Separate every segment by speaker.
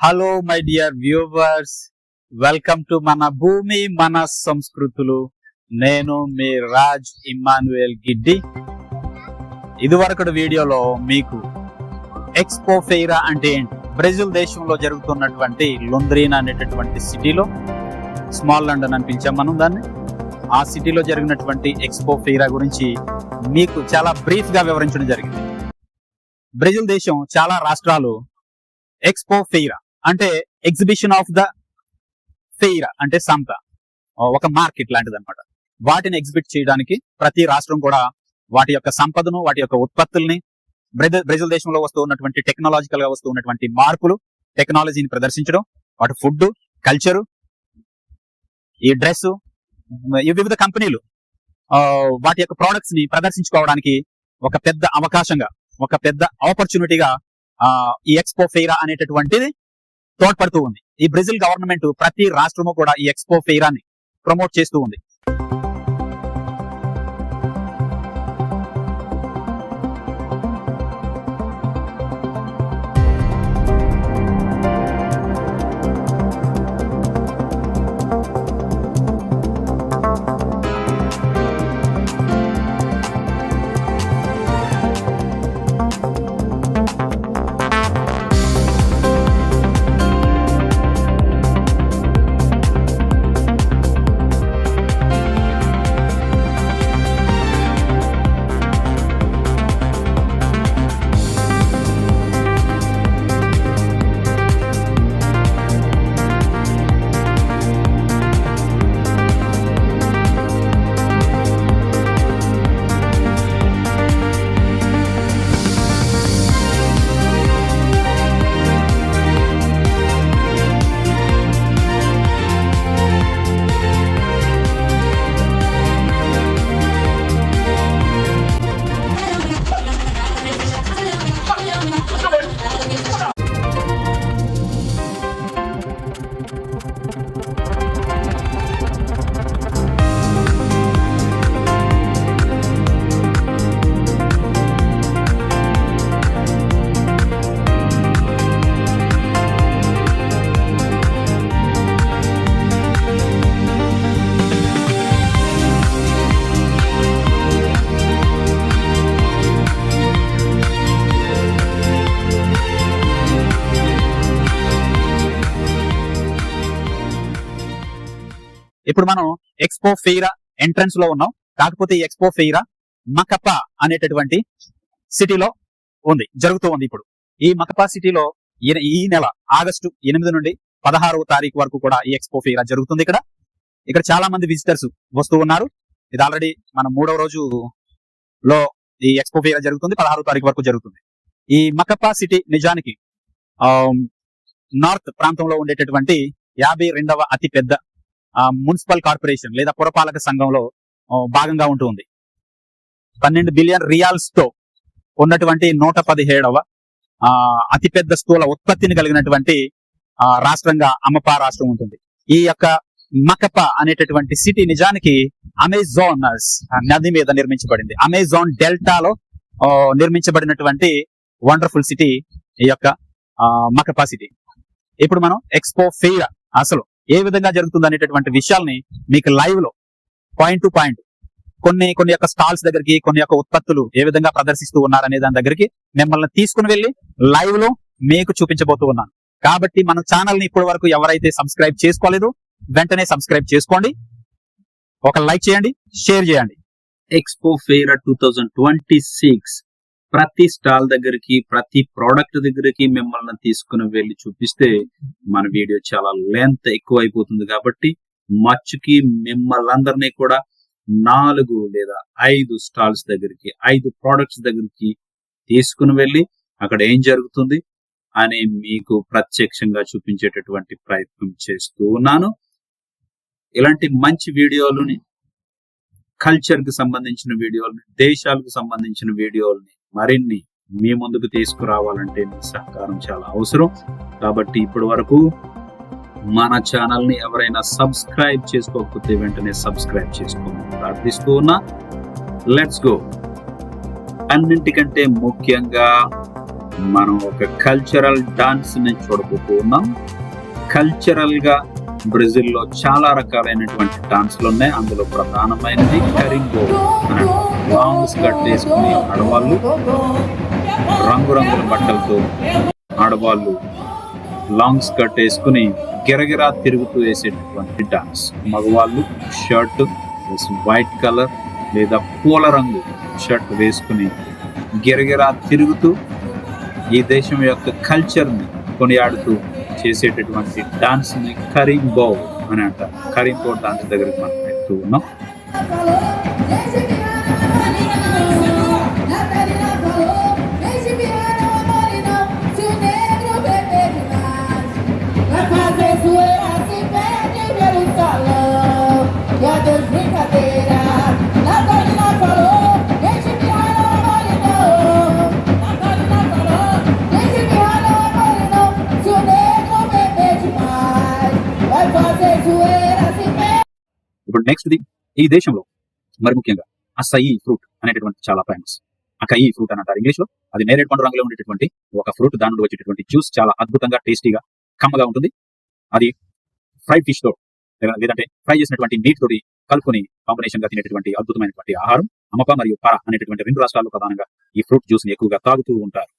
Speaker 1: Hello my dear viewers, welcome to మన భూమి మన సంస్కృతులు. నేను మీ రాజ్ ఇమ్మాన్యుయల్ గిడ్డి. ఇదివరకటి వీడియోలో మీకు ఎక్స్పో ఫెయిరా అంటే ఏంటి, బ్రెజిల్ దేశంలో జరుగుతున్నటువంటి లొంద్రీనా అనేటటువంటి సిటీలో, స్మాల్ లండన్ అని పిలిచాం మనం దాన్ని, ఆ సిటీలో జరిగినటువంటి ఎక్స్పో ఫెయిరా గురించి మీకు చాలా బ్రీఫ్ గా వివరించడం జరిగింది. బ్రెజిల్ దేశం చాలా రాష్ట్రాలు ఎక్స్పో ఫెయిరా అంటే ఎగ్జిబిషన్ ఆఫ్ ద ఫెయిరా అంటే సంత, ఒక మార్కెట్ లాంటిది అనమాట. వాటిని ఎగ్జిబిట్ చేయడానికి ప్రతి రాష్ట్రం కూడా వాటి యొక్క సంపదను, వాటి యొక్క ఉత్పత్తుల్ని, బ్రెజిల్ దేశంలో వస్తూ ఉన్నటువంటి టెక్నాలజికల్ గా వస్తూ ఉన్నటువంటి మార్పులు, టెక్నాలజీని ప్రదర్శించడం, వాటి ఫుడ్, కల్చరు, ఈ డ్రెస్, ఈ వివిధ కంపెనీలు వాటి యొక్క ప్రోడక్ట్స్ ని ప్రదర్శించుకోవడానికి ఒక పెద్ద అవకాశంగా, ఒక పెద్ద ఆపర్చునిటీగా ఈ ఎక్స్పో ఫెయిరా అనేటటువంటిది తోడ్పడుతూ ఉంది. ఈ బ్రెజిల్ గవర్నమెంట్ ప్రతి రాష్ట్రము కూడా ఈ ఎక్స్పో ఫెయిరాని ప్రమోట్ చేస్తూ ఉంది. ఇప్పుడు మనం ఎక్స్పో ఫెయిరా ఎంట్రన్స్ లో ఉన్నాం. కాకపోతే ఈ ఎక్స్పో ఫెయిరా మకపా అనేటటువంటి సిటీలో జరుగుతూ ఉంది. ఇప్పుడు ఈ మకపా సిటీలో ఈ నెల ఆగస్టు 8 నుండి 16వ తారీఖు వరకు కూడా ఈ ఎక్స్పో ఫెయిరా జరుగుతుంది. ఇక్కడ చాలా మంది విజిటర్స్ వస్తూ ఉన్నారు. ఇది ఆల్రెడీ మన 3వ రోజులో ఈ ఎక్స్పో ఫెయిరా జరుగుతుంది. 16వ తారీఖు వరకు జరుగుతుంది. ఈ మకపా సిటీ నిజానికి నార్త్ ప్రాంతంలో ఉండేటటువంటి 52వ అతి పెద్ద మున్సిపల్ కార్పొరేషన్ లేదా పురపాలక సంఘంలో భాగంగా ఉంటుంది. 12 బిలియన్ రియాల్స్ తో ఉన్నటువంటి 117వ అతిపెద్ద స్థూల ఉత్పత్తిని కలిగినటువంటి రాష్ట్రంగా అమపా రాష్ట్రం ఉంటుంది. ఈ యొక్క మకపా అనేటటువంటి సిటీ నిజానికి అమెజాన్ నది మీద నిర్మించబడింది. అమెజాన్ డెల్టాలో నిర్మించబడినటువంటి వండర్ఫుల్ సిటీ ఈ యొక్క మకపా సిటీ. ఇప్పుడు మనం ఎక్స్పో ఫెయిరా అసలు ఏ విధంగా జరుగుతుంది అనేటటువంటి విషయాల్ని మీకు లైవ్ లో పాయింట్ టు పాయింట్ కొన్ని యొక్క స్టాల్స్ దగ్గరికి, కొన్ని యొక్క ఉత్పత్తులు ఏ విధంగా ప్రదర్శిస్తూ ఉన్నారనే దాని దగ్గరికి మిమ్మల్ని తీసుకుని వెళ్ళి లైవ్ లో మీకు చూపించబోతూ ఉన్నాను. కాబట్టి మన ఛానల్ ని ఇప్పటి వరకు ఎవరైతే సబ్స్క్రైబ్ చేసుకోలేదు వెంటనే సబ్స్క్రైబ్ చేసుకోండి, ఒక లైక్ చేయండి, షేర్ చేయండి.
Speaker 2: ఎక్స్పో ఫెయిరా 2026 ప్రతి స్టాల్ దగ్గరికి, ప్రతి ప్రోడక్ట్ దగ్గరికి మిమ్మల్ని తీసుకుని వెళ్ళి చూపిస్తే మన వీడియో చాలా లెంత్ ఎక్కువ అయిపోతుంది. కాబట్టి మచ్చుకి మిమ్మల్ని కూడా 4 లేదా 5 స్టాల్స్ దగ్గరికి, 5 ప్రోడక్ట్స్ దగ్గరికి తీసుకుని వెళ్ళి అక్కడ ఏం జరుగుతుంది అని మీకు ప్రత్యక్షంగా చూపించేటటువంటి ప్రయత్నం చేస్తూ ఉన్నాను. ఇలాంటి మంచి వీడియోలని, కల్చర్ కి సంబంధించిన వీడియోలని, దేశాలకు సంబంధించిన వీడియోలని మరిన్ని మీ ముందుకు తీసుకురావాలంటే మీ సహకారం చాలా అవసరం. కాబట్టి ఇప్పటి వరకు మన ఛానల్ ని ఎవరైనా సబ్స్క్రైబ్ చేసుకోకపోతే వెంటనే సబ్స్క్రైబ్ చేసుకోమని ప్రార్థిస్తూ ఉన్నా. Let's go. అన్నింటికంటే ముఖ్యంగా మనం ఒక కల్చరల్ డాన్స్ ని చూడబోతున్నాం. కల్చరల్ గా బ్రెజిల్ లో చాలా రకాలైనటువంటి డాన్స్లు ఉన్నాయి. అందులో ప్రధానమైనది కరింగో అని లాంగ్ స్కర్ట్ వేసుకుని ఆడవాళ్ళు, రంగురంగుల బట్టలతో ఆడవాళ్ళు లాంగ్ స్కర్ట్ వేసుకుని గిరగిరా తిరుగుతూ వేసేటటువంటి డాన్స్. మగవాళ్ళు షర్ట్ వైట్ కలర్ లేదా పూల రంగు షర్ట్ వేసుకుని గిరగిరా తిరుగుతూ ఈ దేశం యొక్క కల్చర్ ని కొనియాడుతూ చేసేటటువంటి డాన్స్ ని కరింగో అని అంటారు. కరింగో డాన్స్ దగ్గరికి మనం వెళ్తూ ఉన్నాం. ఇప్పుడు నెక్స్ట్ ఈ దేశంలో మరి ముఖ్యంగా అసయి ఫ్రూట్ అనేటటువంటి చాలా ఫేమస్. అకయి ఫ్రూట్ అని అంటారు ఇంగ్లీష్ లో. అది నేరేడు పండు రంగులో ఉండేటటువంటి ఒక ఫ్రూట్. దాని నుండి వచ్చేటటువంటి జ్యూస్ చాలా అద్భుతంగా టేస్టీగా కమ్మగా ఉంటుంది. అది ఫ్రైడ్ ఫిష్ తో లేదంటే ఫ్రై చేసినటువంటి మీట్ తోటి కలుపుకొని కాంబినేషన్ గా తినేటటువంటి అద్భుతమైనటువంటి ఆహారం. అమప మరియు పర అనేటటువంటి 2 రాష్ట్రాల్లో ప్రధానంగా ఈ ఫ్రూట్ జ్యూస్ ని ఎక్కువగా తాగుతూ ఉంటారు.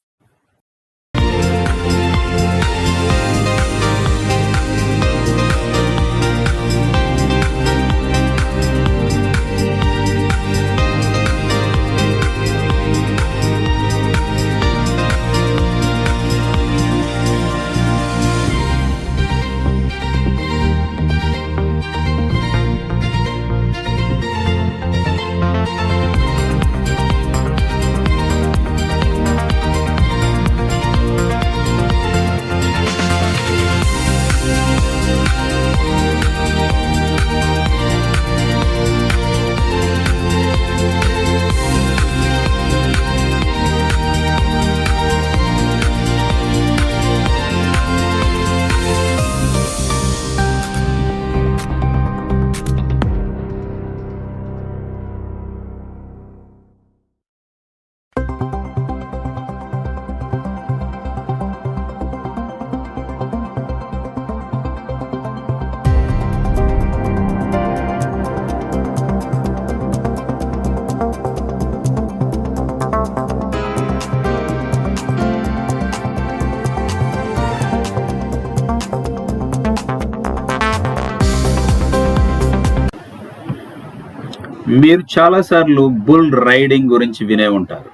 Speaker 2: మీరు చాలాసార్లు బుల్ రైడింగ్ గురించి వినే ఉంటారు.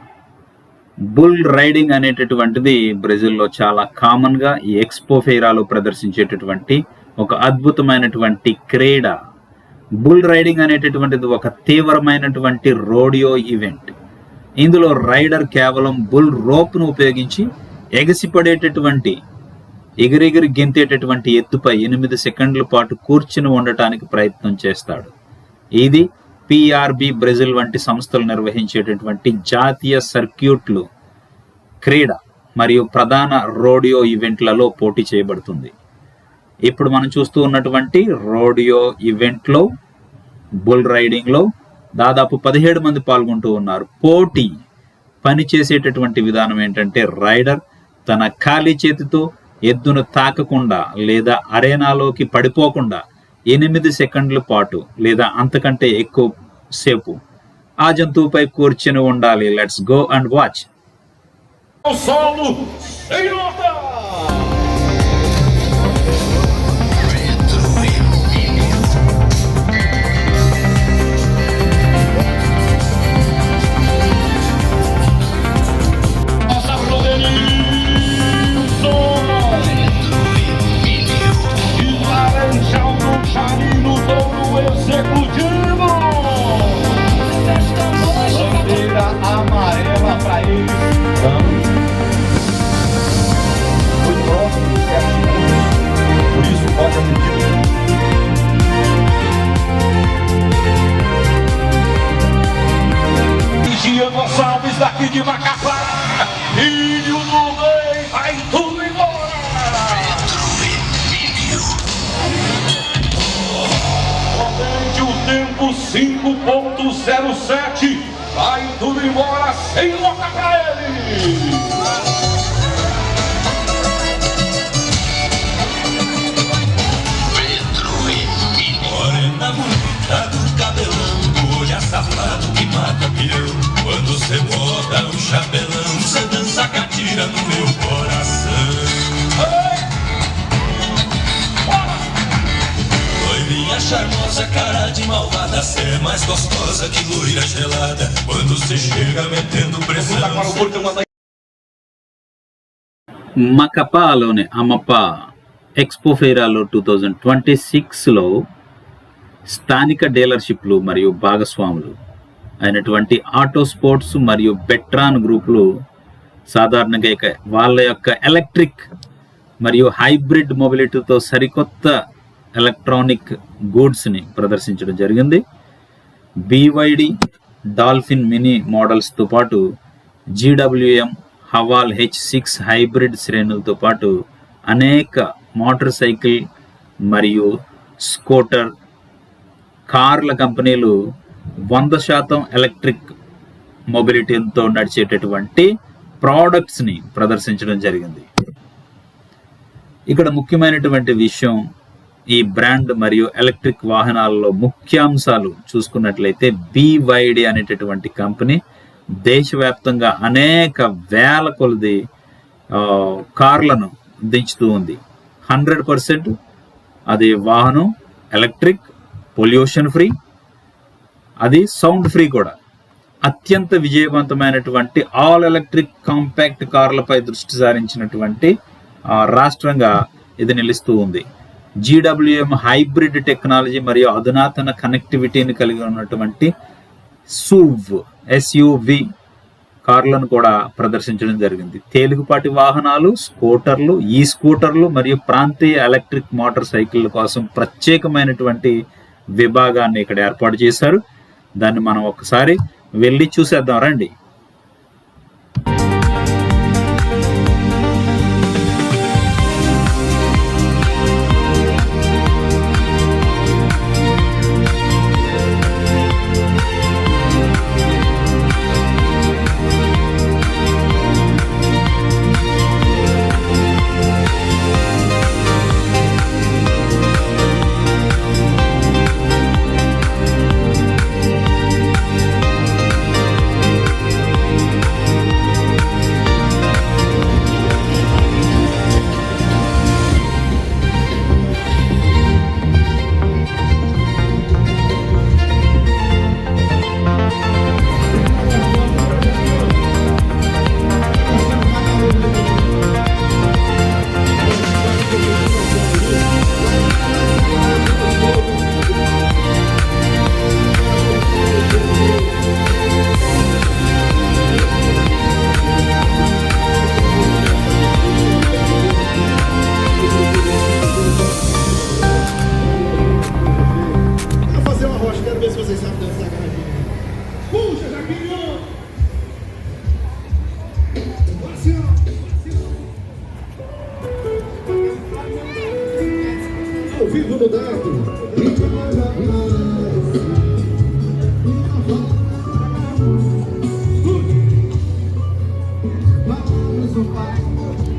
Speaker 2: బుల్ రైడింగ్ అనేటటువంటిది బ్రెజిల్లో చాలా కామన్ గా ఈ ఎక్స్పో ఫెయిరాలో ప్రదర్శించేటటువంటి ఒక అద్భుతమైనటువంటి క్రీడ. బుల్ రైడింగ్ అనేటటువంటిది ఒక తీవ్రమైనటువంటి రోడియో ఈవెంట్. ఇందులో రైడర్ కేవలం బుల్ రోప్ ను ఉపయోగించి ఎగసిపడేటటువంటి ఎగిరెగిరి గెంతేటటువంటి ఎత్తుపై 8 సెకండ్ల పాటు కూర్చుని ఉండటానికి ప్రయత్నం చేస్తాడు. ఇది పిఆర్బి బ్రెజిల్ వంటి సంస్థలు నిర్వహించేటటువంటి జాతీయ సర్క్యూట్లు క్రీడ మరియు ప్రధాన రోడియో ఈవెంట్లలో పోటీ చేయబడుతుంది. ఇప్పుడు మనం చూస్తూ ఉన్నటువంటి రోడియో ఈవెంట్లో బుల్ రైడింగ్ లో దాదాపు 17 మంది పాల్గొంటూ ఉన్నారు. పోటీ పనిచేసేటటువంటి విధానం ఏంటంటే రైడర్ తన ఖాళీ చేతితో ఎద్దును తాకకుండా లేదా అరేనాలోకి పడిపోకుండా 8 సెకండ్ల పాటు లేదా అంతకంటే ఎక్కువ సేపు ఆ జంతువుపై కూర్చుని ఉండాలి. Let's go and watch.
Speaker 3: Gonçalves daqui de Macapá, filho do rei, vai tudo embora. Potente o tempo 5.07, vai tudo embora sem loca pra ele. famosa cara de malvada. Cê é mais gostosa que loira gelada. Quando cê chega metendo pressão.
Speaker 2: మకపాలోని అమప expo ఫెయిరాలో 2026లో స్థానిక డీలర్షిప్లు మరియు భాగస్వాములు అయినటువంటి auto sports మరియు బెట్రాన్ గ్రూపులు సాధారణంగా వాళ్ళ యొక్క ఎలక్ట్రిక్ మరియు హైబ్రిడ్ మొబిలిటీతో సరికొత్త ఎలక్ట్రానిక్ గూడ్స్ని ప్రదర్శించడం జరిగింది. BYD డాల్ఫిన్ మినీ మోడల్స్తో పాటు GWM హవాల్ H6 హైబ్రిడ్ శ్రేణులతో పాటు అనేక మోటార్ సైకిల్ మరియు స్కూటర్ కార్ల కంపెనీలు 100% ఎలక్ట్రిక్ మొబిలిటీతో నడిచేటటువంటి ప్రోడక్ట్స్ని ప్రదర్శించడం జరిగింది. ఇక్కడ ముఖ్యమైనటువంటి విషయం, ఈ బ్రాండ్ మరియు ఎలక్ట్రిక్ వాహనాలలో ముఖ్యాంశాలు చూసుకున్నట్లయితే BYD అనేటటువంటి కంపెనీ దేశవ్యాప్తంగా అనేక వేల కొలది కార్లను దించుతూ ఉంది. 100% అది వాహనం ఎలక్ట్రిక్, పొల్యూషన్ ఫ్రీ, అది సౌండ్ ఫ్రీ కూడా. అత్యంత విజయవంతమైనటువంటి ఆల్ ఎలక్ట్రిక్ కాంపాక్ట్ కార్లపై దృష్టి సారించినటువంటి రాష్ట్రంగా ఇది నిలుస్తూ ఉంది. GWM హైబ్రిడ్ టెక్నాలజీ మరియు అధునాతన కనెక్టివిటీని కలిగి ఉన్నటువంటి SUV కార్లను కూడా ప్రదర్శించడం జరిగింది. తేలికపాటి వాహనాలు, స్కూటర్లు, ఈ స్కూటర్లు మరియు ప్రాంతీయ ఎలక్ట్రిక్ మోటార్ సైకిళ్ళ కోసం ప్రత్యేకమైనటువంటి విభాగాన్ని ఇక్కడ ఏర్పాటు చేశారు. దాన్ని మనం ఒకసారి వెళ్ళి చూసేద్దాం రండి.
Speaker 4: Vivo no dado.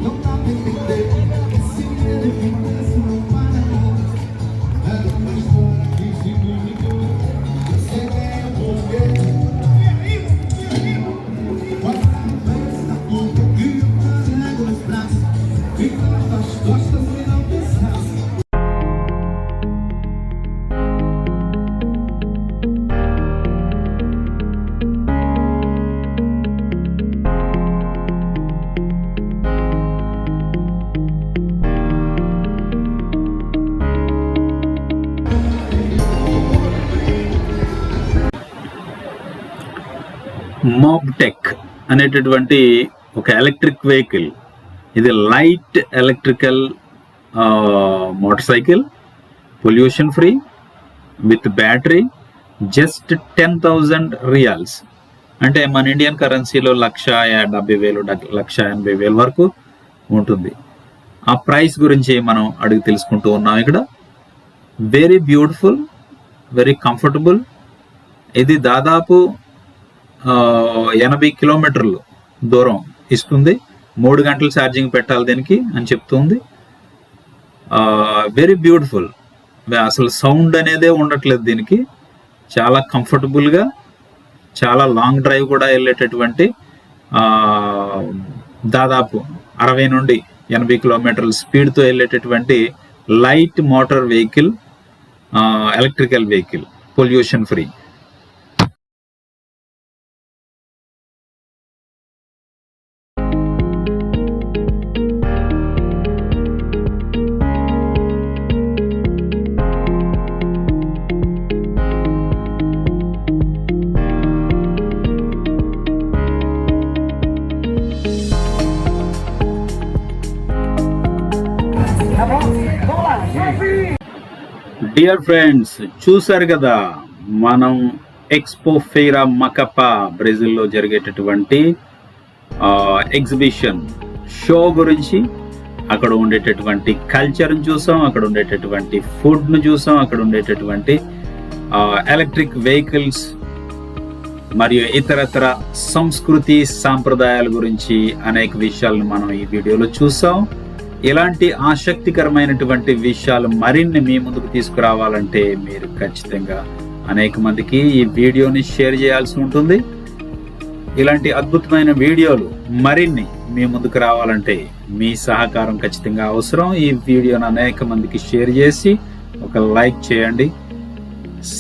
Speaker 4: Não dá pra entender. Se ele ficasse no Paraná, era uma história que se comunicou. Você ganha o poder. Bota a cabeça na boca e o carrego nos braços. Fica nas costas e não descansa.
Speaker 2: మోబ్టెక్ అనేటటువంటి ఒక electric vehicle. ఇది light electrical motor cycle, pollution free, with battery, just 10,000 riyals, అంటే మన Indian కరెన్సీలో 1,70,000 1,80,000 వరకు ఉంటుంది. ఆ price గురించి మనం అడిగి తెలుసుకుంటూ ఉన్నాం. ఇక్కడ వెరీ బ్యూటిఫుల్, వెరీ కంఫర్టబుల్. ఇది దాదాపు 80 కిలోమీటర్లు దూరం ఇస్తుంది. 3 గంటలు ఛార్జింగ్ పెట్టాలి దీనికి అని చెప్తుంది. Very beautiful. అసలు సౌండ్ అనేదే ఉండట్లేదు దీనికి. చాలా కంఫర్టబుల్గా, చాలా లాంగ్ డ్రైవ్ కూడా వెళ్ళేటటువంటి దాదాపు 60 నుండి 80 కిలోమీటర్ల స్పీడ్తో వెళ్ళేటటువంటి light motor vehicle. Electrical vehicle, pollution free. Dear friends, చూసారు కదా మనం ఎక్స్పో ఫెయిరా మకపా బ్రెజిల్లో జరిగేటటువంటి ఎగ్జిబిషన్ షో గురించి, అక్కడ ఉండేటటువంటి కల్చర్ని చూసాం, అక్కడ ఉండేటటువంటి ఫుడ్ను చూసాం, అక్కడ ఉండేటటువంటి ఎలక్ట్రిక్ వెహికల్స్ మరియు ఇతరతర సంస్కృతి సాంప్రదాయాల గురించి అనేక విషయాలను మనం ఈ వీడియోలో చూసాం. ఇలాంటి ఆసక్తికరమైనటువంటి విషయాలు మరిన్ని మీ ముందుకు తీసుకురావాలంటే మీరు ఖచ్చితంగా అనేక మందికి ఈ వీడియోని షేర్ చేయాల్సి ఉంటుంది. ఇలాంటి అద్భుతమైన వీడియోలు మరిన్ని మీ ముందుకు రావాలంటే మీ సహకారం ఖచ్చితంగా అవసరం. ఈ వీడియోని అనేక మందికి షేర్ చేసి ఒక లైక్ చేయండి.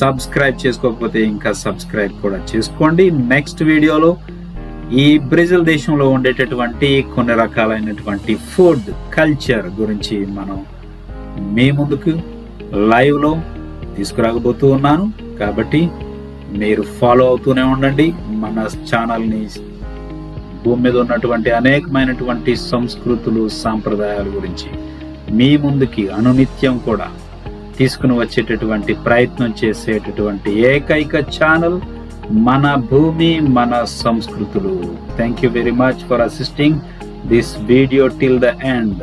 Speaker 2: సబ్స్క్రైబ్ చేసుకోకపోతే ఇంకా సబ్స్క్రైబ్ కూడా చేసుకోండి. నెక్స్ట్ వీడియోలో ఈ బ్రెజిల్ దేశంలో ఉండేటటువంటి కొన్ని రకాలైనటువంటి ఫుడ్ కల్చర్ గురించి మనం మీ ముందుకు లైవ్లో తీసుకురాకపోతూ ఉన్నాను. కాబట్టి మీరు ఫాలో అవుతూనే ఉండండి మన ఛానల్ని. భూమి మీద ఉన్నటువంటి అనేకమైనటువంటి సంస్కృతులు సాంప్రదాయాల గురించి మీ ముందుకి అనునిత్యం కూడా తీసుకుని వచ్చేటటువంటి ప్రయత్నం చేసేటటువంటి ఏకైక ఛానల్ మన భూమి మన సంస్కృతులు. Thank you very much for assisting this video till the end.